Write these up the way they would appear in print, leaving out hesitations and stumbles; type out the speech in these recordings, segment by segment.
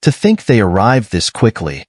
To think they arrived this quickly.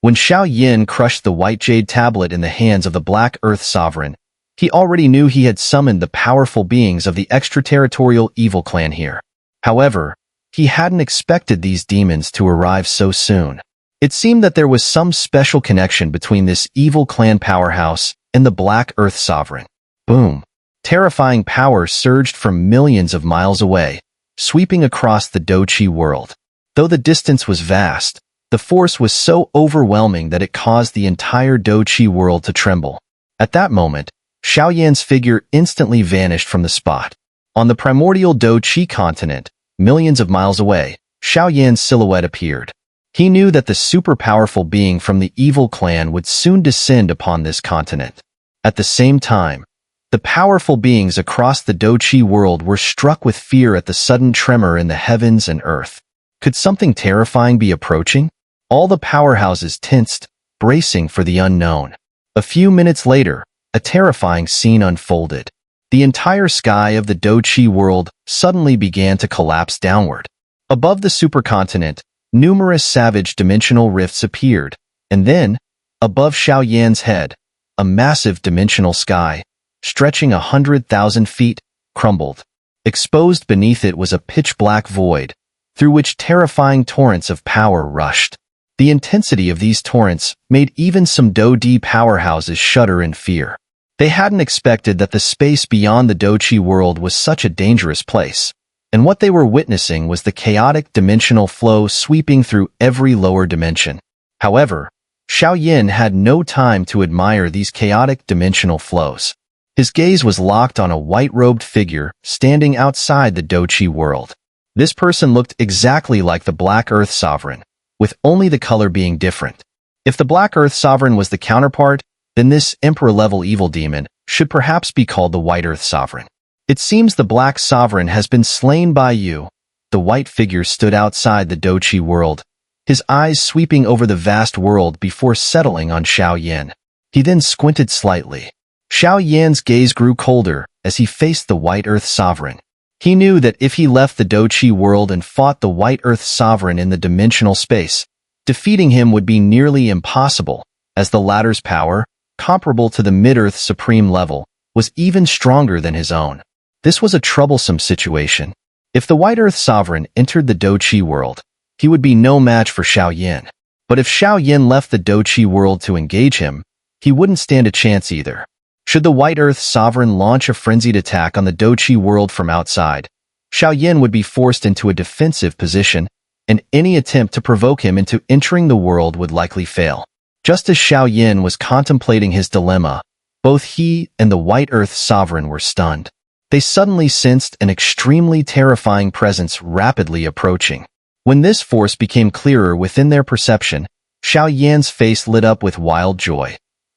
When Xiao Yin crushed the white jade tablet in the hands of the Black Earth Sovereign, he already knew he had summoned the powerful beings of the extraterritorial evil clan here. However, he hadn't expected these demons to arrive so soon. It seemed that there was some special connection between this evil clan powerhouse and the Black Earth Sovereign. Boom! Terrifying power surged from millions of miles away, sweeping across the Doqi world. Though the distance was vast, the force was so overwhelming that it caused the entire Doqi world to tremble. At that moment, Xiao Yan's figure instantly vanished from the spot. On the primordial Doqi continent, millions of miles away, Xiao Yan's silhouette appeared. He knew that the super-powerful being from the evil clan would soon descend upon this continent. At the same time, the powerful beings across the Doqi world were struck with fear at the sudden tremor in the heavens and earth. Could something terrifying be approaching? All the powerhouses tensed, bracing for the unknown. A few minutes later, a terrifying scene unfolded. The entire sky of the Doqi world suddenly began to collapse downward. Above the supercontinent, numerous savage dimensional rifts appeared, and then, above Xiao Yan's head, a massive dimensional sky, stretching 100,000 feet, crumbled. Exposed beneath it was a pitch-black void, through which terrifying torrents of power rushed. The intensity of these torrents made even some Do-D powerhouses shudder in fear. They hadn't expected that the space beyond the Doqi world was such a dangerous place, and what they were witnessing was the chaotic dimensional flow sweeping through every lower dimension. However, Xiao Yin had no time to admire these chaotic dimensional flows. His gaze was locked on a white-robed figure standing outside the Doqi world. This person looked exactly like the Black Earth Sovereign, with only the color being different. If the Black Earth Sovereign was the counterpart, then this Emperor-level evil demon should perhaps be called the White Earth Sovereign. It seems the Black Sovereign has been slain by you. The white figure stood outside the Doqi world, his eyes sweeping over the vast world before settling on Xiao Yin. He then squinted slightly. Xiao Yan's gaze grew colder as he faced the White Earth Sovereign. He knew that if he left the Doqi world and fought the White Earth Sovereign in the dimensional space, defeating him would be nearly impossible, as the latter's power, comparable to the Mid-Earth Supreme level, was even stronger than his own. This was a troublesome situation. If the White Earth Sovereign entered the Doqi world, he would be no match for Xiao Yin. But if Xiao Yin left the Doqi world to engage him, he wouldn't stand a chance either. Should the White Earth Sovereign launch a frenzied attack on the Doqi world from outside, Xiao Yin would be forced into a defensive position, and any attempt to provoke him into entering the world would likely fail. Just as Xiao Yin was contemplating his dilemma, both he and the White Earth Sovereign were stunned. They suddenly sensed an extremely terrifying presence rapidly approaching. When this force became clearer within their perception, Xiao Yan's face lit up with wild joy,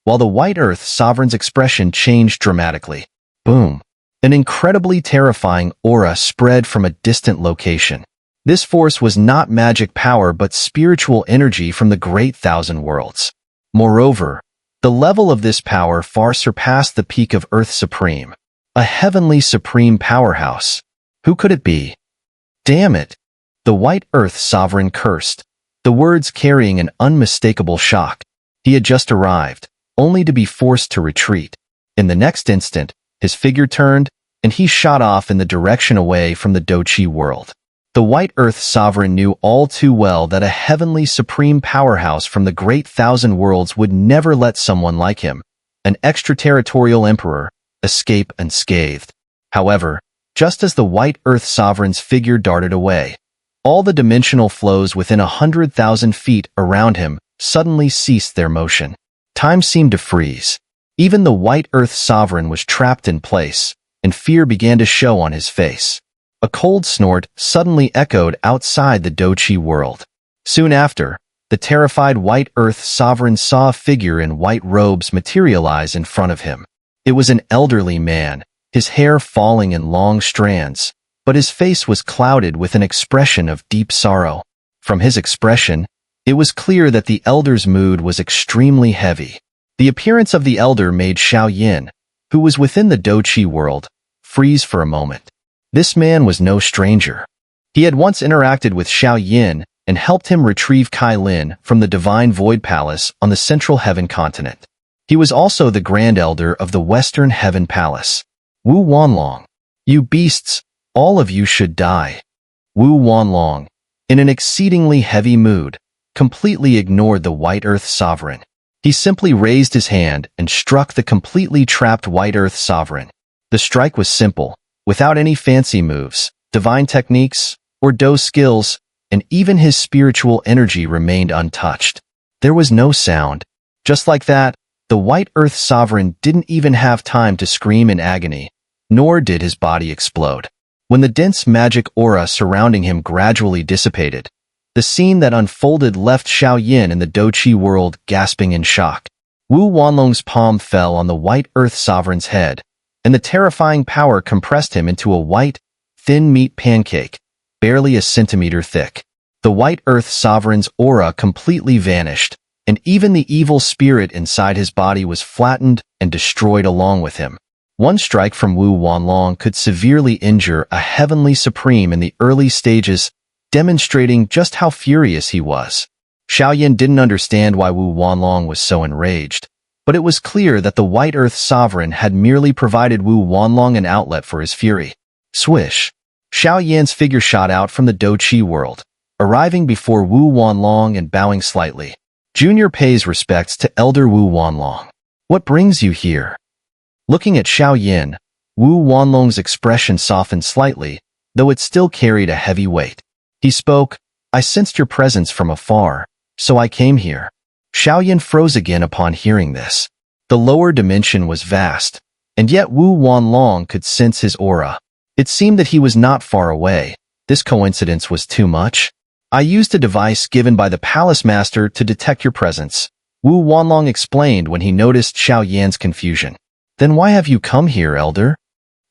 while the White Earth Sovereign's expression changed dramatically. Boom! An incredibly terrifying aura spread from a distant location. This force was not magic power but spiritual energy from the Great Thousand Worlds. Moreover, the level of this power far surpassed the peak of Earth Supreme, a heavenly supreme powerhouse. Who could it be? Damn it! The White Earth Sovereign cursed, the words carrying an unmistakable shock. He had just arrived, only to be forced to retreat. In the next instant, his figure turned, and he shot off in the direction away from the Doqi world. The White Earth Sovereign knew all too well that a heavenly supreme powerhouse from the Great Thousand Worlds would never let someone like him, an extraterritorial emperor, escape unscathed. However, just as the White Earth Sovereign's figure darted away, all the dimensional flows within 100,000 feet around him suddenly ceased their motion. Time seemed to freeze. Even the White Earth Sovereign was trapped in place, and fear began to show on his face. A cold snort suddenly echoed outside the Doqi world. Soon after, the terrified White Earth Sovereign saw a figure in white robes materialize in front of him. It was an elderly man, his hair falling in long strands, but his face was clouded with an expression of deep sorrow. From his expression, it was clear that the elder's mood was extremely heavy. The appearance of the elder made Xiao Yin, who was within the Doqi world, freeze for a moment. This man was no stranger. He had once interacted with Xiao Yin and helped him retrieve Kai Lin from the Divine Void Palace on the Central Heaven continent. He was also the Grand Elder of the Western Heaven Palace. Wu Wanlong. You beasts, all of you should die. Wu Wanlong, in an exceedingly heavy mood, completely ignored the White Earth Sovereign. He simply raised his hand and struck the completely trapped White Earth Sovereign. The strike was simple, without any fancy moves, divine techniques, or Do skills, and even his spiritual energy remained untouched. There was no sound. Just like that, the White Earth Sovereign didn't even have time to scream in agony, nor did his body explode. When the dense magic aura surrounding him gradually dissipated, the scene that unfolded left Xiao Yin in the Douqi world gasping in shock. Wu Wanlong's palm fell on the White Earth Sovereign's head, and the terrifying power compressed him into a white, thin meat pancake, barely a centimeter thick. The White Earth Sovereign's aura completely vanished, and even the evil spirit inside his body was flattened and destroyed along with him. One strike from Wu Wanlong could severely injure a heavenly supreme in the early stages, demonstrating just how furious he was. Xiao Yin didn't understand why Wu Wanlong was so enraged, but it was clear that the White Earth Sovereign had merely provided Wu Wanlong an outlet for his fury. Swish! Xiao Yan's figure shot out from the Douqi world, arriving before Wu Wanlong and bowing slightly. Junior pays respects to Elder Wu Wanlong. What brings you here? Looking at Xiao Yin, Wu Wanlong's expression softened slightly, though it still carried a heavy weight. He spoke, I sensed your presence from afar, so I came here. Xiao Yin froze again upon hearing this. The lower dimension was vast, and yet Wu Wanlong could sense his aura. It seemed that he was not far away. This coincidence was too much. I used a device given by the Palace Master to detect your presence, Wu Wanlong explained when he noticed Xiao Yan's confusion. Then why have you come here, Elder?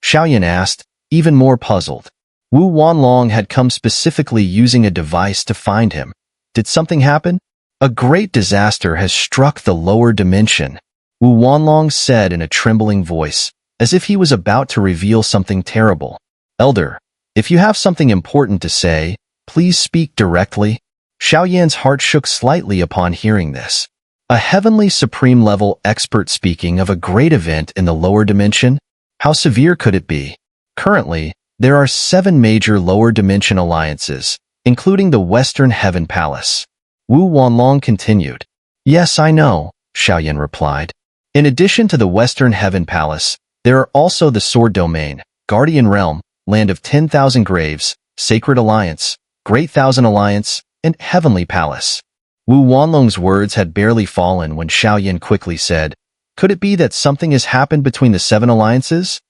Xiao Yan asked, even more puzzled. Wu Wanlong had come specifically using a device to find him. Did something happen? A great disaster has struck the lower dimension, Wu Wanlong said in a trembling voice, as if he was about to reveal something terrible. Elder, if you have something important to say, please speak directly. Xiao Yan's heart shook slightly upon hearing this. A heavenly supreme level expert speaking of a great event in the lower dimension? How severe could it be? Currently, there are 7 major lower dimension alliances, including the Western Heaven Palace. Wu Wanlong continued. Yes, I know, Xiao Yan replied. In addition to the Western Heaven Palace, there are also the Sword Domain, Guardian Realm, Land of 10,000 Graves, Sacred Alliance, Great Thousand Alliance, and Heavenly Palace. Wu Wanlong's words had barely fallen when Xiao Yan quickly said, could it be that something has happened between the 7 alliances?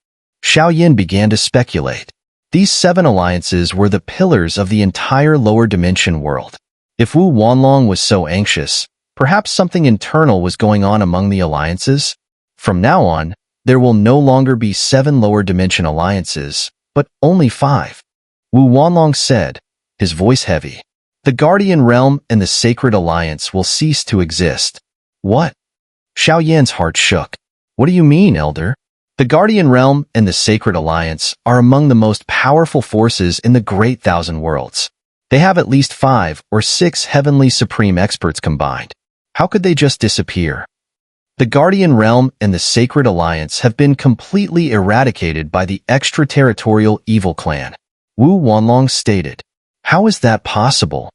Xiao Yan began to speculate. These 7 alliances were the pillars of the entire lower dimension world. If Wu Wanlong was so anxious, perhaps something internal was going on among the alliances? From now on, there will no longer be 7 lower dimension alliances, but only 5. Wu Wanlong said, his voice heavy. The Guardian Realm and the Sacred Alliance will cease to exist. What? Xiao Yan's heart shook. What do you mean, Elder? The Guardian Realm and the Sacred Alliance are among the most powerful forces in the Great Thousand Worlds. They have at least 5 or 6 heavenly supreme experts combined. How could they just disappear? The Guardian Realm and the Sacred Alliance have been completely eradicated by the extraterritorial evil clan, Wu Wanlong stated. How is that possible?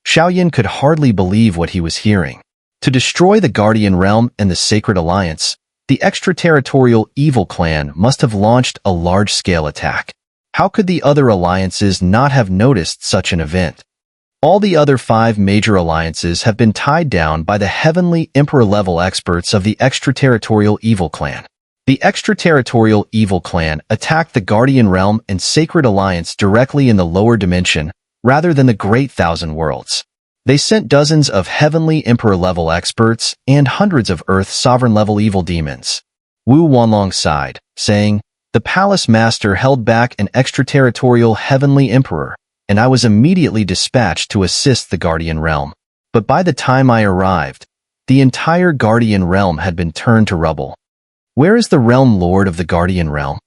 Xiao Yan could hardly believe what he was hearing. To destroy the Guardian Realm and the Sacred Alliance, the extraterritorial evil clan must have launched a large-scale attack. How could the other alliances not have noticed such an event? All the other 5 major alliances have been tied down by the heavenly emperor-level experts of the extraterritorial evil clan. The extraterritorial evil clan attacked the Guardian Realm and Sacred Alliance directly in the lower dimension, rather than the Great Thousand Worlds. They sent dozens of heavenly emperor-level experts and hundreds of Earth sovereign-level evil demons. Wu Wanlong sighed, saying, the Palace Master held back an extraterritorial heavenly emperor, and I was immediately dispatched to assist the Guardian Realm. But by the time I arrived, the entire Guardian Realm had been turned to rubble. Where is the Realm Lord of the Guardian Realm?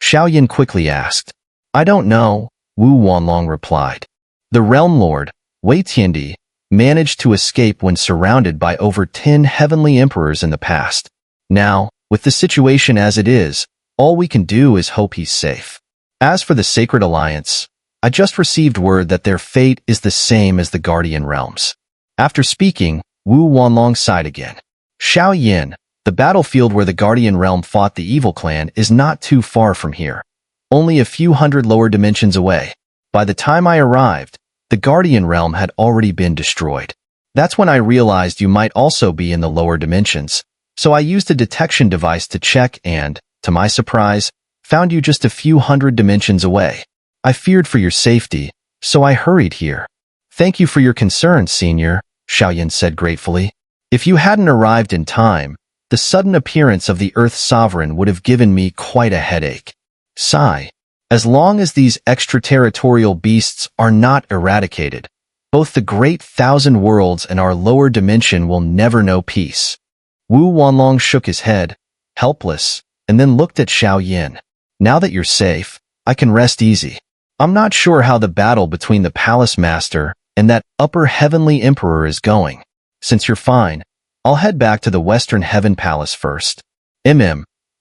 Xiao Yan quickly asked. I don't know, Wu Wanlong replied. The Realm Lord, Wei Tiandi, managed to escape when surrounded by over 10 heavenly emperors in the past. Now, with the situation as it is, all we can do is hope he's safe. As for the Sacred Alliance, I just received word that their fate is the same as the Guardian Realms. After speaking, Wu Wanlong sighed again. Xiao Yin, the battlefield where the Guardian Realm fought the evil clan is not too far from here. Only a few hundred lower dimensions away. By the time I arrived, the Guardian Realm had already been destroyed. That's when I realized you might also be in the lower dimensions, so I used a detection device to check and, to my surprise, found you just a few hundred dimensions away. I feared for your safety, so I hurried here. Thank you for your concern, Senior, Xiao Yin said gratefully. If you hadn't arrived in time, the sudden appearance of the Earth Sovereign would have given me quite a headache. Sigh. As long as these extraterritorial beasts are not eradicated, both the Great Thousand Worlds and our lower dimension will never know peace. Wu Wanlong shook his head, helpless, and then looked at Xiao Yin. Now that you're safe, I can rest easy. I'm not sure how the battle between the Palace Master and that upper Heavenly Emperor is going. Since you're fine, I'll head back to the Western Heaven Palace first.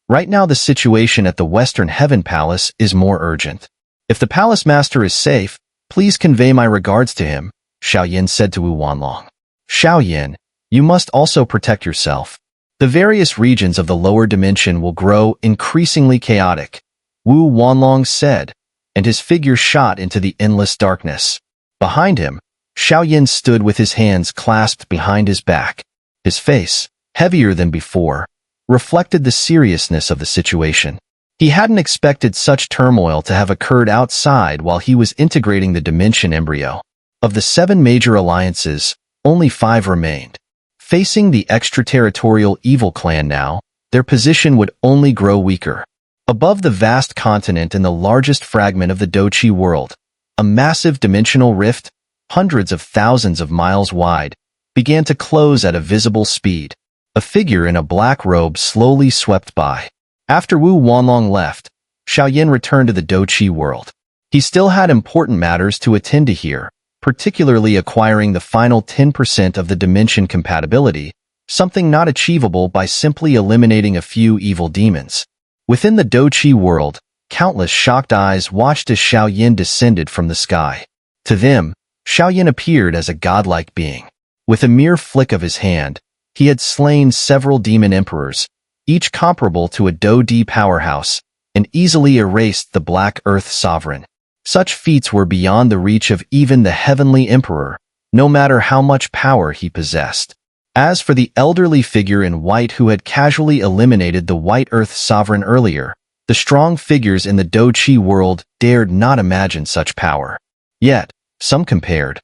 Right now the situation at the Western Heaven Palace is more urgent. If the Palace Master is safe, please convey my regards to him, Xiao Yin said to Wu Wanlong. Xiao Yin, you must also protect yourself. The various regions of the lower dimension will grow increasingly chaotic, Wu Wanlong said, and his figure shot into the endless darkness. Behind him, Xiao Yin stood with his hands clasped behind his back. His face, heavier than before, reflected the seriousness of the situation. He hadn't expected such turmoil to have occurred outside while he was integrating the dimension embryo. Of the 7 major alliances, only 5 remained. Facing the extraterritorial evil clan now, their position would only grow weaker. Above the vast continent and the largest fragment of the Doqi world, a massive dimensional rift, hundreds of thousands of miles wide, began to close at a visible speed. A figure in a black robe slowly swept by. After Wu Wanlong left, Xiao Yin returned to the Doqi world. He still had important matters to attend to here, particularly acquiring the final 10% of the dimension compatibility, something not achievable by simply eliminating a few evil demons. Within the Doqi world, countless shocked eyes watched as Xiao Yin descended from the sky. To them, Xiao Yin appeared as a godlike being. With a mere flick of his hand, he had slain several demon emperors, each comparable to a Do-Di powerhouse, and easily erased the Black Earth Sovereign. Such feats were beyond the reach of even the Heavenly Emperor, no matter how much power he possessed. As for the elderly figure in white who had casually eliminated the White Earth Sovereign earlier, the strong figures in the Doqi world dared not imagine such power. Yet, some compared.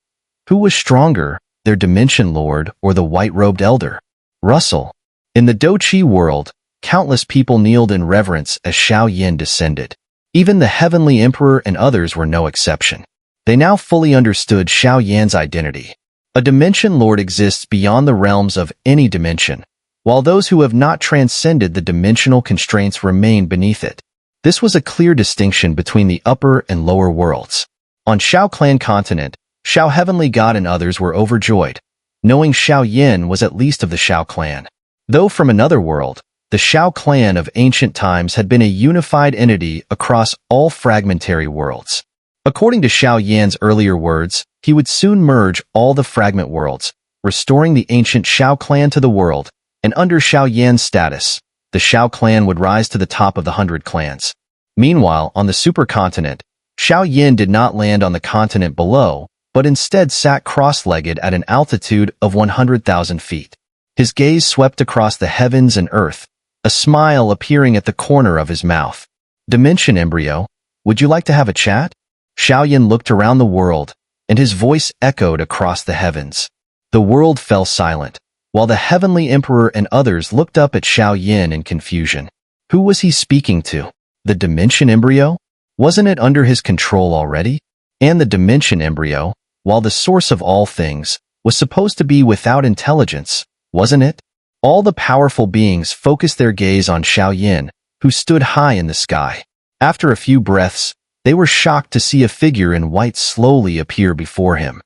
Who was stronger, their Dimension Lord or the white-robed elder? Russell. In the Doqi world, countless people kneeled in reverence as Xiao Yin descended. Even the Heavenly Emperor and others were no exception. They now fully understood Xiao Yan's identity. A Dimension Lord exists beyond the realms of any dimension, while those who have not transcended the dimensional constraints remain beneath it. This was a clear distinction between the upper and lower worlds. On Xiao Clan continent, Xiao Heavenly God and others were overjoyed, knowing Xiao Yin was at least of the Xiao Clan. Though from another world, the Xiao Clan of ancient times had been a unified entity across all fragmentary worlds. According to Xiao Yan's earlier words, he would soon merge all the fragment worlds, restoring the ancient Xiao Clan to the world, and under Xiao Yan's status, the Xiao Clan would rise to the top of the 100 clans. Meanwhile, on the supercontinent, Xiao Yin did not land on the continent below, but instead sat cross-legged at an altitude of 100,000 feet. His gaze swept across the heavens and earth, a smile appearing at the corner of his mouth. Dimension Embryo, would you like to have a chat? Xiao Yin looked around the world, and his voice echoed across the heavens. The world fell silent, while the Heavenly Emperor and others looked up at Xiao Yin in confusion. Who was he speaking to? The Dimension Embryo? Wasn't it under his control already? And the Dimension Embryo, while the source of all things, was supposed to be without intelligence, wasn't it? All the powerful beings focused their gaze on Xiao Yin, who stood high in the sky. After a few breaths, they were shocked to see a figure in white slowly appear before him.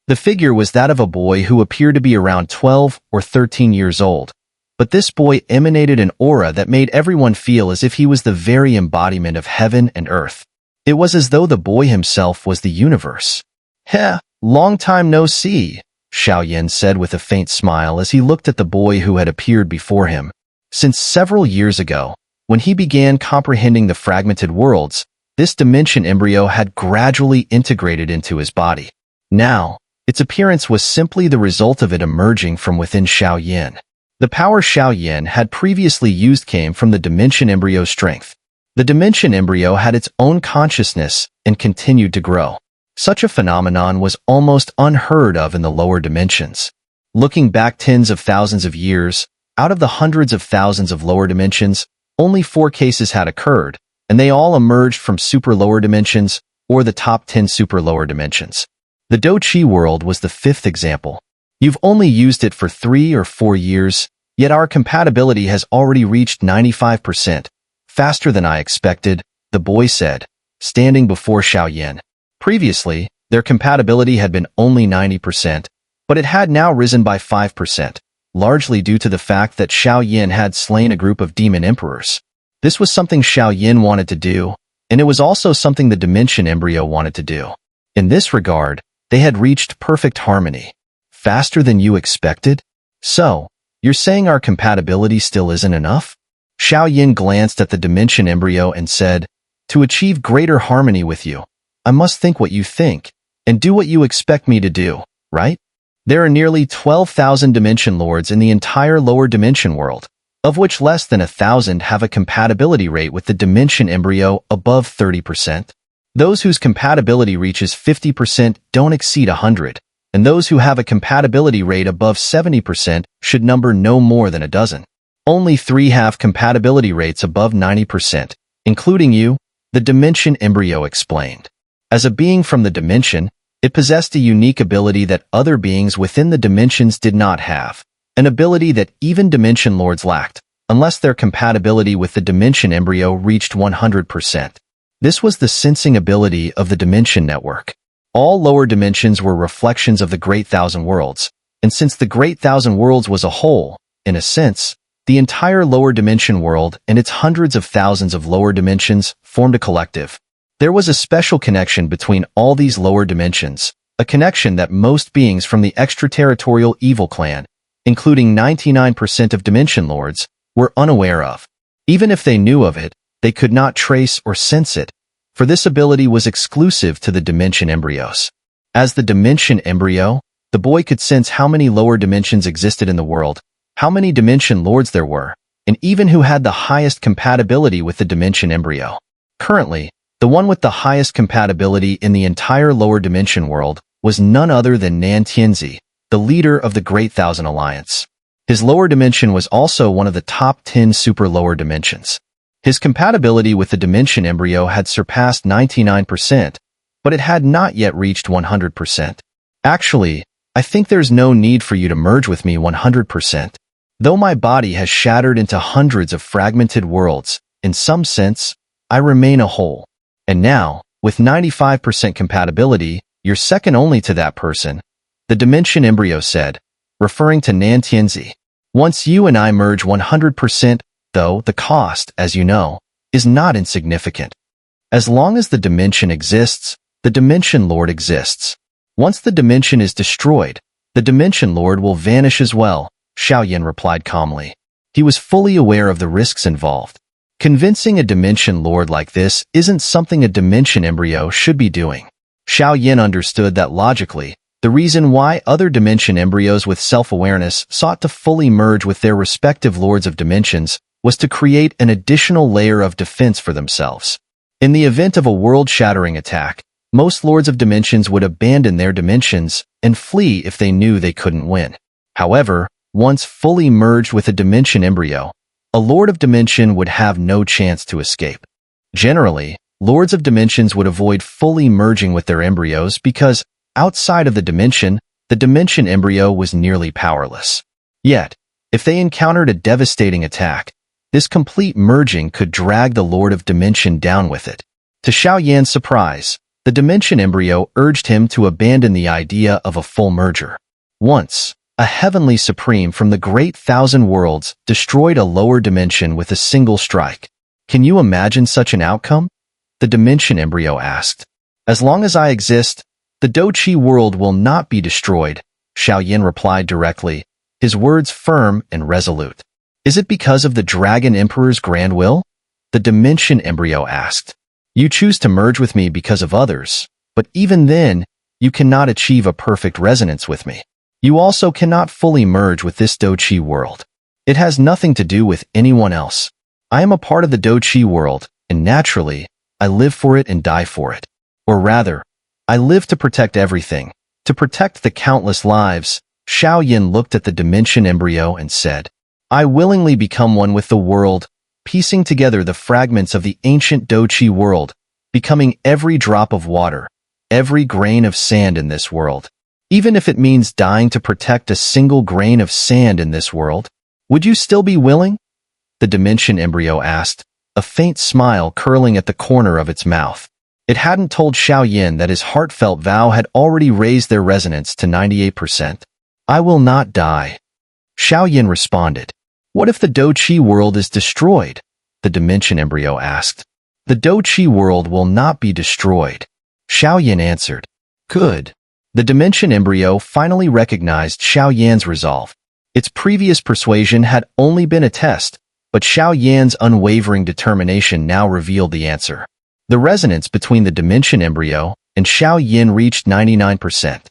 The figure was that of a boy who appeared to be around 12 or 13 years old, but this boy emanated an aura that made everyone feel as if he was the very embodiment of heaven and earth. It was as though the boy himself was the universe. "Heh, long time no see," Xiao Yan said with a faint smile as he looked at the boy who had appeared before him. Since several years ago, when he began comprehending the fragmented worlds, this dimension embryo had gradually integrated into his body. Now, its appearance was simply the result of it emerging from within Xiao Yan. The power Xiao Yan had previously used came from the dimension embryo's strength. The dimension embryo had its own consciousness and continued to grow. Such a phenomenon was almost unheard of in the lower dimensions. Looking back tens of thousands of years, out of the hundreds of thousands of lower dimensions, only 4 cases had occurred, and they all emerged from super lower dimensions or the top 10 super lower dimensions. The Do-Chi world was the 5th example. You've only used it for 3 or 4 years, yet our compatibility has already reached 95%. Faster than I expected, the boy said, standing before Xiao Yan. Previously, their compatibility had been only 90%, but it had now risen by 5%, largely due to the fact that Xiao Yan had slain a group of demon emperors. This was something Xiao Yan wanted to do, and it was also something the dimension embryo wanted to do. In this regard, they had reached perfect harmony. Faster than you expected? So, you're saying our compatibility still isn't enough? Xiao Yan glanced at the dimension embryo and said, "To achieve greater harmony with you, I must think what you think, and do what you expect me to do, right? There are nearly 12,000 dimension lords in the entire lower dimension world, of which less than 1,000 have a compatibility rate with the dimension embryo above 30%. Those whose compatibility reaches 50% don't exceed 100, and those who have a compatibility rate above 70% should number no more than a dozen. Only 3 have compatibility rates above 90%, including you," the dimension embryo explained. As a being from the dimension, it possessed a unique ability that other beings within the dimensions did not have, an ability that even dimension lords lacked, unless their compatibility with the dimension embryo reached 100%. This was the sensing ability of the dimension network. All lower dimensions were reflections of the Great Thousand Worlds, and since the Great Thousand Worlds was a whole, in a sense, the entire lower dimension world and its hundreds of thousands of lower dimensions formed a collective. There was a special connection between all these lower dimensions, a connection that most beings from the extraterritorial evil clan, including 99% of dimension lords, were unaware of. Even if they knew of it, they could not trace or sense it, for this ability was exclusive to the dimension embryos. As the dimension embryo, the boy could sense how many lower dimensions existed in the world, how many dimension lords there were, and even who had the highest compatibility with the dimension embryo. Currently, the one with the highest compatibility in the entire lower dimension world was none other than Nan Tianzi, the leader of the Great Thousand Alliance. His lower dimension was also one of the top 10 super lower dimensions. His compatibility with the dimension embryo had surpassed 99%, but it had not yet reached 100%. Actually, I think there's no need for you to merge with me 100%. Though my body has shattered into hundreds of fragmented worlds, in some sense, I remain a whole. And now, with 95% compatibility, you're second only to that person, the dimension embryo said, referring to Nan Tianzi. Once you and I merge 100%, though, the cost, as you know, is not insignificant. As long as the dimension exists, the dimension lord exists. Once the dimension is destroyed, the dimension lord will vanish as well, Xiao Yan replied calmly. He was fully aware of the risks involved. Convincing a dimension lord like this isn't something a dimension embryo should be doing. Xiao Yan understood that logically, the reason why other dimension embryos with self-awareness sought to fully merge with their respective lords of dimensions was to create an additional layer of defense for themselves. In the event of a world-shattering attack, most lords of dimensions would abandon their dimensions and flee if they knew they couldn't win. However, once fully merged with a dimension embryo, a lord of dimension would have no chance to escape. Generally, lords of dimensions would avoid fully merging with their embryos because, outside of the dimension embryo was nearly powerless. Yet, if they encountered a devastating attack, this complete merging could drag the Lord of Dimension down with it. To Xiao Yan's surprise, The dimension embryo urged him to abandon the idea of a full merger. Once, a heavenly supreme from the great thousand worlds destroyed a lower dimension with a single strike. Can you imagine such an outcome? The dimension embryo asked. As long as I exist, the Doqi world will not be destroyed, Xiao replied directly, his words firm and resolute. Is it because of the Dragon Emperor's grand will? The dimension embryo asked. You choose to merge with me because of others, but even then, you cannot achieve a perfect resonance with me. You also cannot fully merge with this Doqi world. It has nothing to do with anyone else. I am a part of the Doqi world, and naturally, I live for it and die for it. Or rather, I live to protect everything, to protect the countless lives. Xiao looked at the dimension embryo and said, I willingly become one with the world, piecing together the fragments of the ancient Doqi world, becoming every drop of water, every grain of sand in this world. Even if it means dying to protect a single grain of sand in this world, would you still be willing? The dimension embryo asked, a faint smile curling at the corner of its mouth. It hadn't told Xiao that his heartfelt vow had already raised their resonance to 98%. I will not die. Xiao responded. What if the Doqi world is destroyed? The dimension embryo asked. The Doqi world will not be destroyed. Xiao answered. Good. The dimension embryo finally recognized Xiao resolve. Its previous persuasion had only been a test, but Xiao unwavering determination now revealed the answer. The resonance between the dimension embryo and Xiao reached 99%.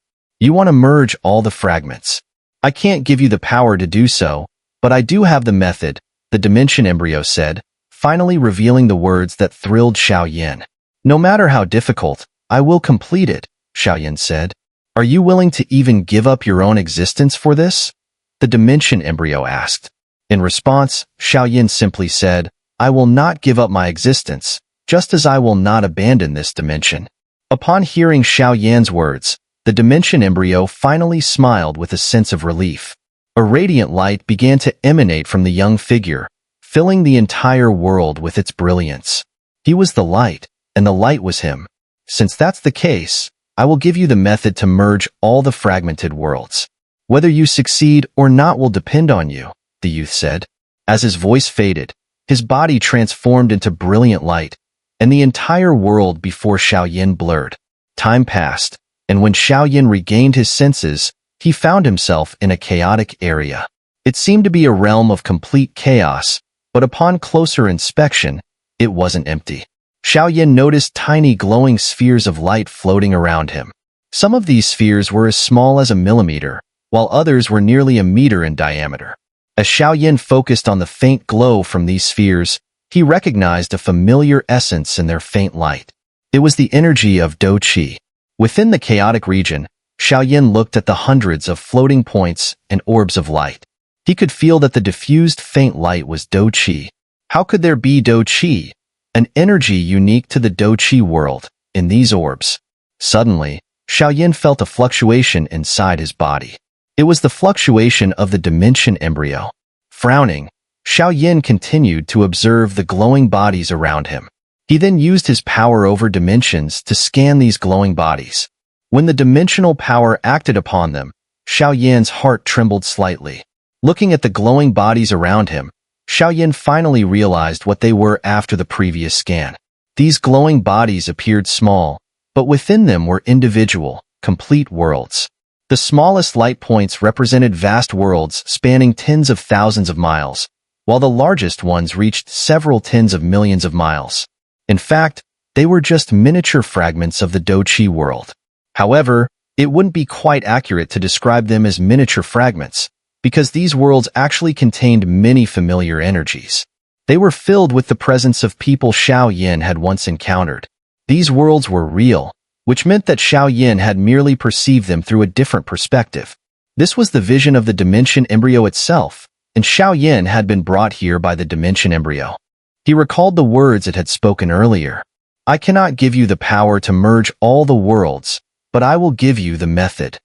You want to merge all the fragments. I can't give you the power to do so, but I do have the method, the dimension embryo said, finally revealing the words that thrilled Xiao. No matter how difficult, I will complete it, Xiao said. Are you willing to even give up your own existence for this? The dimension embryo asked. In response, Xiao simply said, I will not give up my existence, just as I will not abandon this dimension. Upon hearing Xiao words, the dimension embryo finally smiled with a sense of relief. A radiant light began to emanate from the young figure, filling the entire world with its brilliance. He was the light, and the light was him. Since that's the case, I will give you the method to merge all the fragmented worlds. Whether you succeed or not will depend on you, the youth said. As his voice faded, his body transformed into brilliant light, and the entire world before Xiao blurred. Time passed, and when Xiao regained his senses, he found himself in a chaotic area. It seemed to be a realm of complete chaos, but upon closer inspection, it wasn't empty. Xiao noticed tiny glowing spheres of light floating around him. Some of these spheres were as small as a millimeter, while others were nearly a meter in diameter. As Xiao focused on the faint glow from these spheres, he recognized a familiar essence in their faint light. It was the energy of Doqi. Within the chaotic region, Xiao looked at the hundreds of floating points and orbs of light. He could feel that the diffused faint light was Doqi. How could there be Doqi, an energy unique to the Doqi world, in these orbs? Suddenly, Xiao felt a fluctuation inside his body. It was the fluctuation of the dimension embryo. Frowning, Xiao continued to observe the glowing bodies around him. He then used his power over dimensions to scan these glowing bodies. When the dimensional power acted upon them, Xiao heart trembled slightly. Looking at the glowing bodies around him, Xiao finally realized what they were after the previous scan. These glowing bodies appeared small, but within them were individual, complete worlds. The smallest light points represented vast worlds spanning tens of thousands of miles, while the largest ones reached several tens of millions of miles. In fact, they were just miniature fragments of the Doqi world. However, it wouldn't be quite accurate to describe them as miniature fragments, because these worlds actually contained many familiar energies. They were filled with the presence of people Xiao had once encountered. These worlds were real, which meant that Xiao had merely perceived them through a different perspective. This was the vision of the dimension embryo itself, and Xiao had been brought here by the dimension embryo. He recalled the words it had spoken earlier. I cannot give you the power to merge all the worlds, but I will give you the method.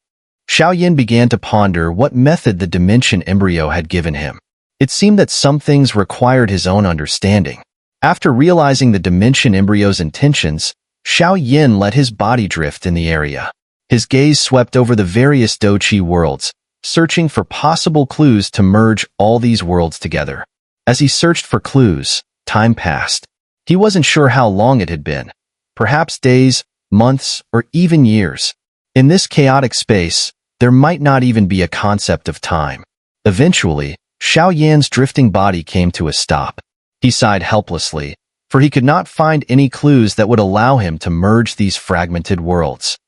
Xiao began to ponder what method the dimension embryo had given him. It seemed that some things required his own understanding. After realizing the dimension embryo's intentions, Xiao Yin let his body drift in the area. His gaze swept over the various Douqi worlds, searching for possible clues to merge all these worlds together. As he searched for clues, time passed. He wasn't sure how long it had been. Perhaps days, months, or even years. In this chaotic space, there might not even be a concept of time. Eventually, Xiao Yan's drifting body came to a stop. He sighed helplessly, for he could not find any clues that would allow him to merge these fragmented worlds.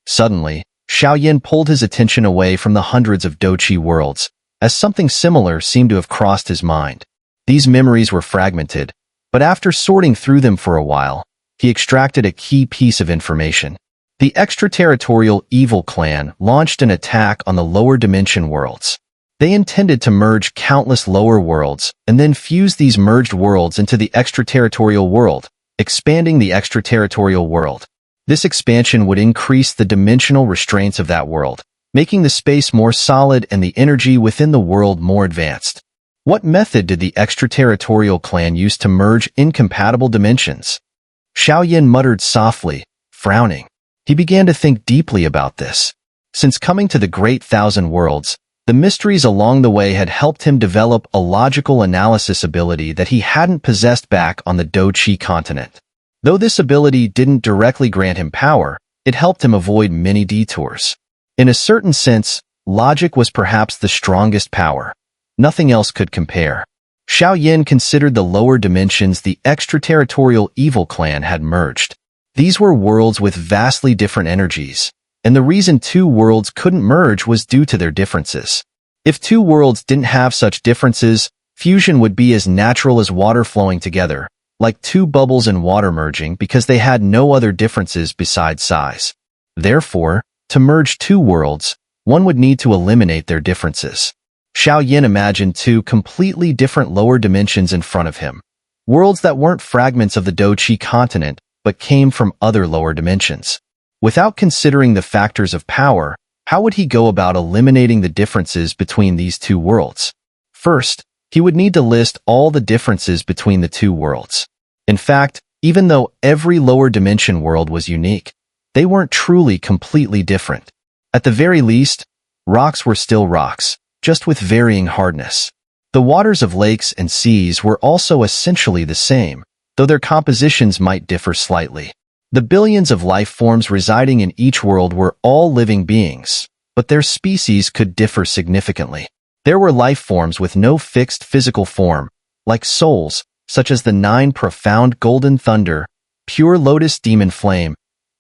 Suddenly, Xiao Yan pulled his attention away from the hundreds of Douqi worlds, as something similar seemed to have crossed his mind. These memories were fragmented, but after sorting through them for a while, he extracted a key piece of information. The extraterritorial evil clan launched an attack on the lower dimension worlds. They intended to merge countless lower worlds and then fuse these merged worlds into the extraterritorial world, expanding the extraterritorial world. This expansion would increase the dimensional restraints of that world, making the space more solid and the energy within the world more advanced. What method did the extraterritorial clan use to merge incompatible dimensions? Xiao Yan muttered softly, frowning. He began to think deeply about this. Since coming to the Great Thousand Worlds, the mysteries along the way had helped him develop a logical analysis ability that he hadn't possessed back on the Douqi continent. Though this ability didn't directly grant him power, it helped him avoid many detours. In a certain sense, logic was perhaps the strongest power. Nothing else could compare. Xiao Yan considered the lower dimensions the extraterritorial evil clan had merged. These were worlds with vastly different energies, and the reason two worlds couldn't merge was due to their differences. If two worlds didn't have such differences, fusion would be as natural as water flowing together, like two bubbles in water merging because they had no other differences besides size. Therefore, to merge two worlds, one would need to eliminate their differences. Xiao Yan imagined two completely different lower dimensions in front of him, worlds that weren't fragments of the Douqi continent, but came from other lower dimensions. Without considering the factors of power, how would he go about eliminating the differences between these two worlds? First, he would need to list all the differences between the two worlds. In fact, even though every lower dimension world was unique, they weren't truly completely different. At the very least, rocks were still rocks, just with varying hardness. The waters of lakes and seas were also essentially the same, though their compositions might differ slightly. The billions of life forms residing in each world were all living beings, but their species could differ significantly. There were life forms with no fixed physical form, like souls, such as the 9 profound golden thunder, pure lotus demon flame,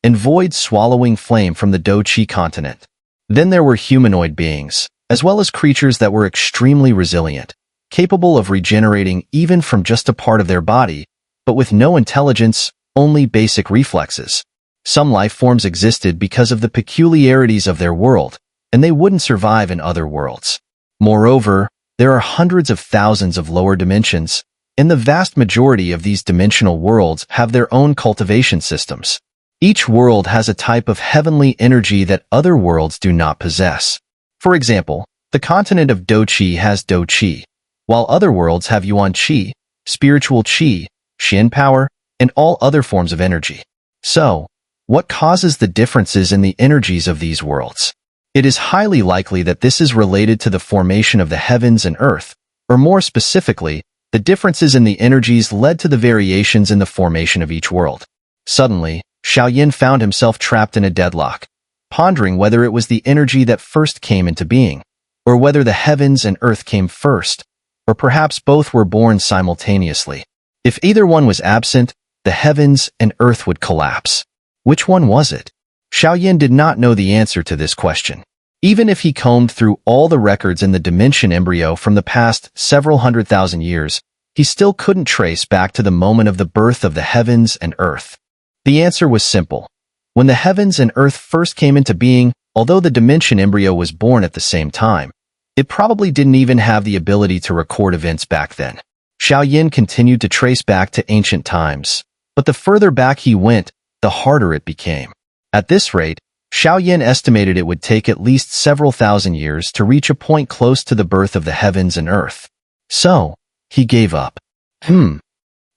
and void swallowing flame from the Douqi continent. Then there were humanoid beings, as well as creatures that were extremely resilient, capable of regenerating even from just a part of their body, but with no intelligence, only basic reflexes. Some life forms existed because of the peculiarities of their world, and they wouldn't survive in other worlds. Moreover, there are hundreds of thousands of lower dimensions, and the vast majority of these dimensional worlds have their own cultivation systems. Each world has a type of heavenly energy that other worlds do not possess. For example, the continent of Douqi has Dou Qi, while other worlds have Yuan Qi, spiritual Qi, Xin power, and all other forms of energy. So, what causes the differences in the energies of these worlds? It is highly likely that this is related to the formation of the heavens and earth, or more specifically, the differences in the energies led to the variations in the formation of each world. Suddenly, Xiao Yan found himself trapped in a deadlock, pondering whether it was the energy that first came into being, or whether the heavens and earth came first, or perhaps both were born simultaneously. If either one was absent, the heavens and earth would collapse. Which one was it? Xiao Yan did not know the answer to this question. Even if he combed through all the records in the dimension embryo from the past several 100,000 years, he still couldn't trace back to the moment of the birth of the heavens and earth. The answer was simple. When the heavens and earth first came into being, although the dimension embryo was born at the same time, it probably didn't even have the ability to record events back then. Xiao Yan continued to trace back to ancient times, but the further back he went, the harder it became. At this rate, Xiao Yan estimated it would take at least several thousand years to reach a point close to the birth of the heavens and earth. So, he gave up.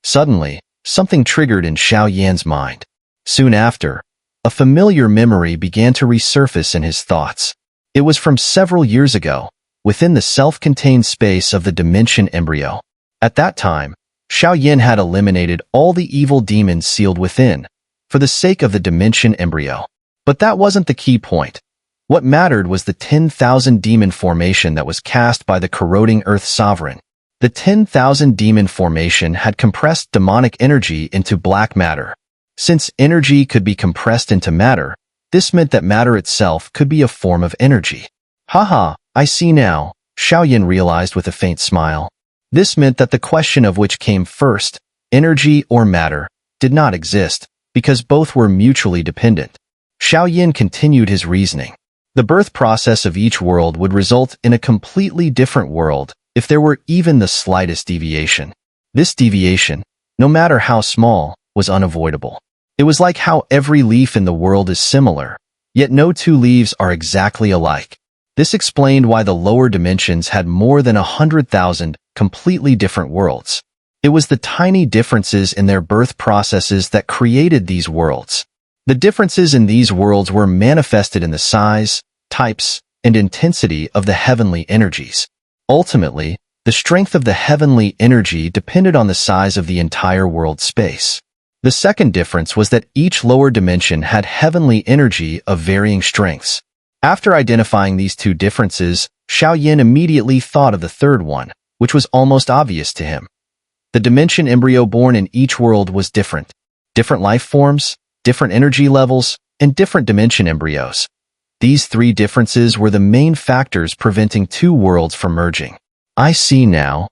Suddenly, something triggered in Xiao Yan's mind. Soon after, a familiar memory began to resurface in his thoughts. It was from several years ago, within the self-contained space of the dimension embryo. At that time, Xiao Yan had eliminated all the evil demons sealed within, for the sake of the dimension embryo. But that wasn't the key point. What mattered was the 10,000 demon formation that was cast by the corroding Earth Sovereign. The 10,000 demon formation had compressed demonic energy into black matter. Since energy could be compressed into matter, this meant that matter itself could be a form of energy. Haha, I see now, Xiao Yan realized with a faint smile. This meant that the question of which came first, energy or matter, did not exist, because both were mutually dependent. Xiao Yan continued his reasoning. The birth process of each world would result in a completely different world if there were even the slightest deviation. This deviation, no matter how small, was unavoidable. It was like how every leaf in the world is similar, yet no two leaves are exactly alike. This explained why the lower dimensions had more than 100,000 completely different worlds. It was the tiny differences in their birth processes that created these worlds. The differences in these worlds were manifested in the size, types, and intensity of the heavenly energies. Ultimately, the strength of the heavenly energy depended on the size of the entire world space. The second difference was that each lower dimension had heavenly energy of varying strengths. After identifying these two differences, Xiao Yan immediately thought of the third one, which was almost obvious to him. The dimension embryo born in each world was different. Different life forms, different energy levels, and different dimension embryos. These three differences were the main factors preventing two worlds from merging. I see now.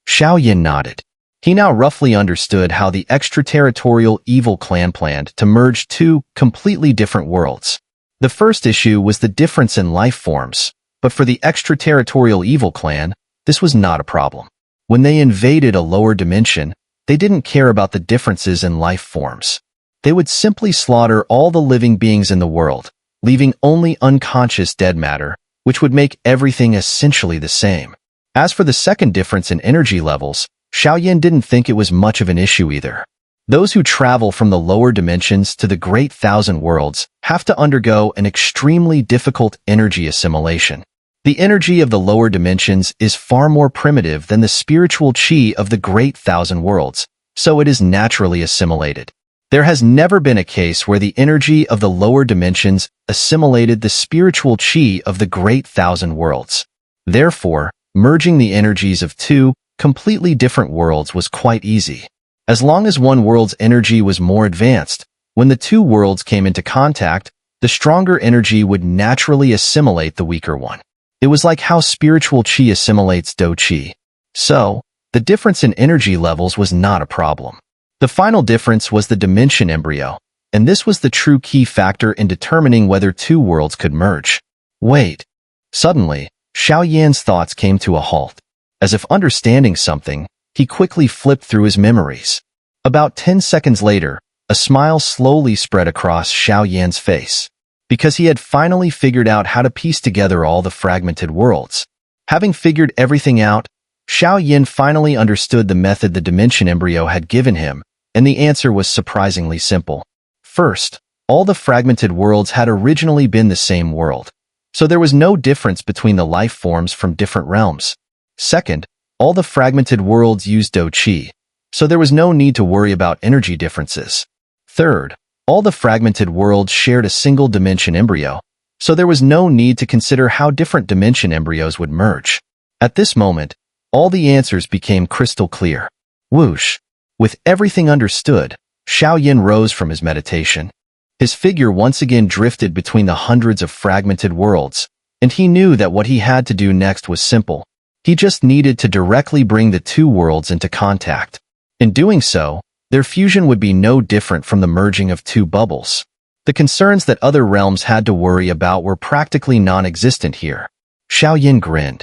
Xiao Yan nodded. He now roughly understood how the extraterritorial evil clan planned to merge two completely different worlds. The first issue was the difference in life forms, but for the extraterritorial evil clan, this was not a problem. When they invaded a lower dimension, they didn't care about the differences in life forms. They would simply slaughter all the living beings in the world, leaving only unconscious dead matter, which would make everything essentially the same. As for the second difference in energy levels, Xiao Yan didn't think it was much of an issue either. Those who travel from the lower dimensions to the Great Thousand Worlds have to undergo an extremely difficult energy assimilation. The energy of the lower dimensions is far more primitive than the spiritual chi of the Great Thousand Worlds, so it is naturally assimilated. There has never been a case where the energy of the lower dimensions assimilated the spiritual chi of the Great Thousand Worlds. Therefore, merging the energies of two completely different worlds was quite easy. As long as one world's energy was more advanced, when the two worlds came into contact, the stronger energy would naturally assimilate the weaker one. It was like how spiritual chi assimilates do chi. So, the difference in energy levels was not a problem. The final difference was the dimension embryo, and this was the true key factor in determining whether two worlds could merge. Wait. Suddenly, Xiao Yan's thoughts came to a halt. As if understanding something, he quickly flipped through his memories. About 10 seconds later, a smile slowly spread across Xiao Yan's face, because he had finally figured out how to piece together all the fragmented worlds. Having figured everything out, Xiao Yan finally understood the method the dimension embryo had given him, and the answer was surprisingly simple. First, all the fragmented worlds had originally been the same world, so there was no difference between the life forms from different realms. Second, all the fragmented worlds used do chi, so there was no need to worry about energy differences. Third, all the fragmented worlds shared a single dimension embryo, so there was no need to consider how different dimension embryos would merge. At this moment, all the answers became crystal clear. Whoosh! With everything understood, Xiao Yan rose from his meditation. His figure once again drifted between the hundreds of fragmented worlds, and he knew that what he had to do next was simple. He just needed to directly bring the two worlds into contact. In doing so, their fusion would be no different from the merging of two bubbles. The concerns that other realms had to worry about were practically non-existent here. Xiao Yan grinned.